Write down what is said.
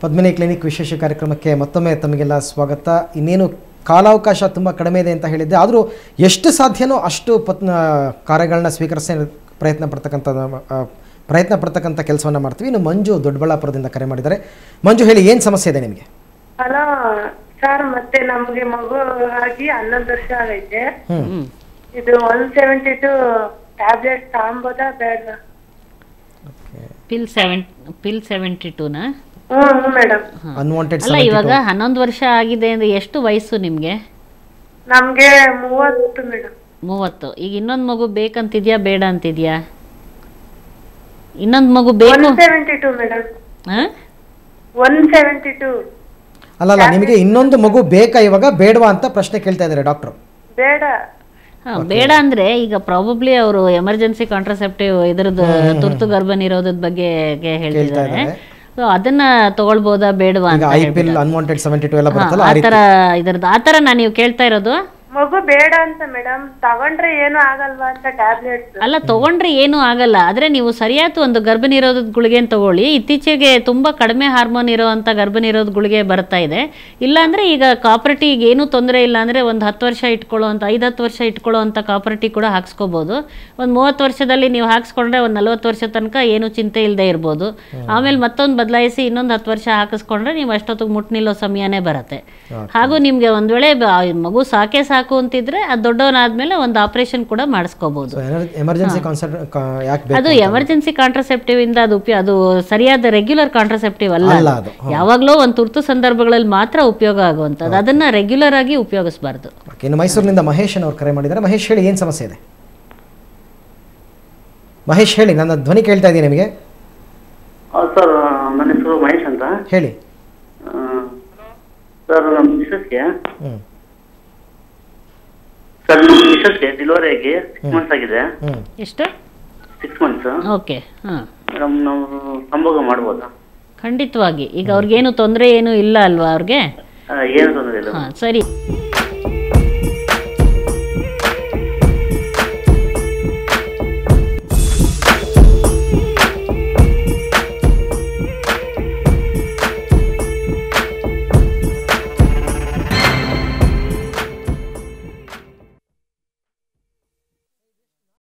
Padmini clinic ವಿಶೇಷ ಕಾರ್ಯಕ್ರಮಕ್ಕೆ ಮತ್ತೊಮ್ಮೆ ತಮಗೆಲ್ಲ ಸ್ವಾಗತ. ಇನ್ನೇನು ಕಾಲಾವಕಾಶ ತುಂಬ ಕಡಿಮೆ ಇದೆ ಅಂತ ಹೇಳಿದ್ದೆ, ಆದರೂ ಎಷ್ಟು ಸಾಧ್ಯನೋ ಅಷ್ಟು ಕಾರ್ಯಗಳನ್ನ ಸ್ವೀಕರಿಸಿ ಪ್ರಯತ್ನ ಪಡ್ತಕ್ಕಂಥ ಕೆಲಸವನ್ನು ಮಾಡ್ತೀವಿ. ಇನ್ನು ಮಂಜು ದೊಡ್ಡಬಳ್ಳಾಪುರದಿಂದ ಕರೆ ಮಾಡಿದ್ದಾರೆ. ಮಂಜು, ಹೇಳಿ, ಏನು ಸಮಸ್ಯೆ ಇದೆ ನಿಮಗೆ? ಹಲೋ ಸರ್, ಮತ್ತೆ ನಮಗೆ ಮಗು ಆಗಿ 11 ವರ್ಷ ಆಗೈತೆ. ಇದು 172 ಟ್ಯಾಬ್ಲೆಟ್ ತಗೊಂಬೋದಾ ಬೇಡ? ಪಿಲ್ 72ನಾ? ಮೇಡಮ್. ಅಲ್ಲ, ಇವಾಗ 11 ವರ್ಷ ಆಗಿದೆ ಅಂದ್ರೆ ಎಷ್ಟು ವಯಸ್ಸು ನಿಮ್ಗೆ? ನಮ್ಗೆ 30 ಮೇಡಮ್. 30. ಈಗ ಇನ್ನೊಂದು ಮಗು ಬೇಕಂತಿದ್ಯಾ ಬೇಡ ಅಂತಿದ್ಯಾ? ಇನ್ನೊಂದು ಮಗು ಬೇಕು? 172 ಮೇಡಮ್. 172. ಅಲ್ಲ, ನಿಮಗೆ ಇನ್ನೊಂದು ಮಗು ಬೇಕಾ ಇವಾಗ, ಬೇಡವಾ ಅಂತ ಪ್ರಶ್ನೆ ಕೇಳ್ತಾ ಇದ್ದಾರೆ ಡಾಕ್ಟರ್. ಬೇಡ. ಬೇಡ ಅಂದ್ರೆ ಈಗ ಪ್ರಾಬಬ್ಲಿ ಅವರು ಎಮರ್ಜೆನ್ಸಿ ಕಾಂಟ್ರಾಸೆಪ್ಟಿವ್ ಇದರದ್ದು ತುರ್ತು ಗರ್ಭ ನಿರೋಧದ ಬಗ್ಗೆ ಹೇಳ್ತಿದ್ದಾರೆ. ಅದನ್ನ ತಗೊಳ್ಬೋದಾ ಬೇಡವಾ ಅಂತ ಆತರ ನಾನು ನೀವು ಕೇಳ್ತಾ ಇರೋದು. ಮಗು ಬೇಡ ಅಂತ ಮೇಡಮ್, ತಗೊಂಡ್ರೆ ಏನು ಆಗಲ್ವಾ ಅಂತ ಟ್ಯಾಬ್ಲೆಟ್. ಅಲ್ಲ, ತಗೊಂಡ್ರೆ ಏನು ಆಗಲ್ಲ, ಆದ್ರೆ ನೀವು ಸರಿಯಾದ ಒಂದು ಗರ್ಭ ನಿರೋಧದ ಗುಳಿಗೆನ ತಗೊಳ್ಳಿ. ಇತ್ತೀಚೆಗೆ ತುಂಬಾ ಕಡಿಮೆ ಹಾರ್ಮೋನ್ ಇರುವಂತ ಗರ್ಭ ನಿರೋಧ ಗುಳಿಗೆ ಬರ್ತಾ ಇದೆ. ಇಲ್ಲಾಂದ್ರೆ ಈಗ ಕಾಪರೇಟಿ ಏನು ತೊಂದರೆ ಇಲ್ಲ ಅಂದ್ರೆ ಒಂದು 10 ವರ್ಷ ಇಟ್ಕೊಳ್ಳುವಂತ 5-10 ವರ್ಷ ಇಟ್ಕೊಳ್ಳುವಂತ ಕಾಪರೇಟಿ ಕೂಡ ಹಾಕ್ಸ್ಕೋಬಹುದು. ಒಂದು 30 ವರ್ಷದಲ್ಲಿ ನೀವು ಹಾಕ್ಸ್ಕೊಂಡ್ರೆ ಒಂದು 40 ವರ್ಷ ತನಕ ಏನು ಚಿಂತೆ ಇಲ್ಲದೆ ಇರ್ಬೋದು. ಆಮೇಲೆ ಮತ್ತೊಂದು ಬದಲಾಯಿಸಿ ಇನ್ನೊಂದು 10 ವರ್ಷ ಹಾಕಿಸ್ಕೊಂಡ್ರೆ ನೀವು ಅಷ್ಟೊತ್ತಿಗೆ ಮುಟ್ಟು ನಿಲ್ಲೋ ಸಮಯನೇ ಬರುತ್ತೆ. ಹಾಗೂ ನಿಮ್ಗೆ ಒಂದ್ ವೇಳೆ ಮಗು ಸಾಕು ಅಂತಿದ್ರೆ ಅದು ದೊಡ್ಡವನಾದ್ಮೇಲೆ ಒಂದು ಆಪರೇಷನ್ ಕೂಡ ಮಾಡಿಸ್ಕೋಬಹುದು. ಅದು ಎಮರ್ಜೆನ್ಸಿ ಕಾಂಟ್ರಾಸೆಪ್ಟಿವ್ ಇಂದ ಅದು ಸರಿಯಾದ ರೆಗ್ಯುಲರ್ ಕಾಂಟ್ರಾಸೆಪ್ಟಿವ್ ಅಲ್ಲ. ಯಾವಾಗ್ಲೂ ಒಂದು ತುರ್ತು ಸಂದರ್ಭಗಳಲ್ಲಿ ಮಾತ್ರ ಉಪಯೋಗ ಆಗುವಂತದ್ದು, ಅದನ್ನ ರೆಗ್ಯುಲರ್ ಆಗಿ ಉಪಯೋಗಿಸಬಾರ್ದು. ಇನ್ನು ಮೈಸೂರಿನಿಂದ ಮಹೇಶ್ ಅವರು ಕರೆ ಮಾಡಿದ್ದಾರೆ. ಮಹೇಶ್, ಹೇಳಿ, ಏನು ಸಮಸ್ಯೆ ಇದೆ? ಮಹೇಶ್, ಹೇಳಿ, ನನ್ನ ಧ್ವನಿ ಕೇಳ್ತಾ ಇದೆಯಾ ನಿಮಗೆ? ಸರ್, ನನ್ನ ಹೆಸರು ಮಹೇಶ್ ಅಂತ. ಹೇಳಿ ಸರ್. ನಮ್ಮ ಮಿಸಸ್ಗೆ ಡೆಲಿವರಿ ಆಗಿ 6 ಮಂತ್ಸ್ ಆಗಿದೆ. ಎಷ್ಟು? 6 ಮಂತ್ಸ್. ಓಕೆ. ಮೇಡಮ್, ನಾವು ಸಂಭೋಗ ಮಾಡ್ಬೋದಾ? ಖಂಡಿತವಾಗಿ. ಈಗ ಅವ್ರಿಗೇನು ತೊಂದರೆ ಏನು ಇಲ್ಲ ಅಲ್ವಾ? ಅವ್ರಿಗೆ ಏನು ತೊಂದರೆ ಇಲ್ಲ. ಸರಿ.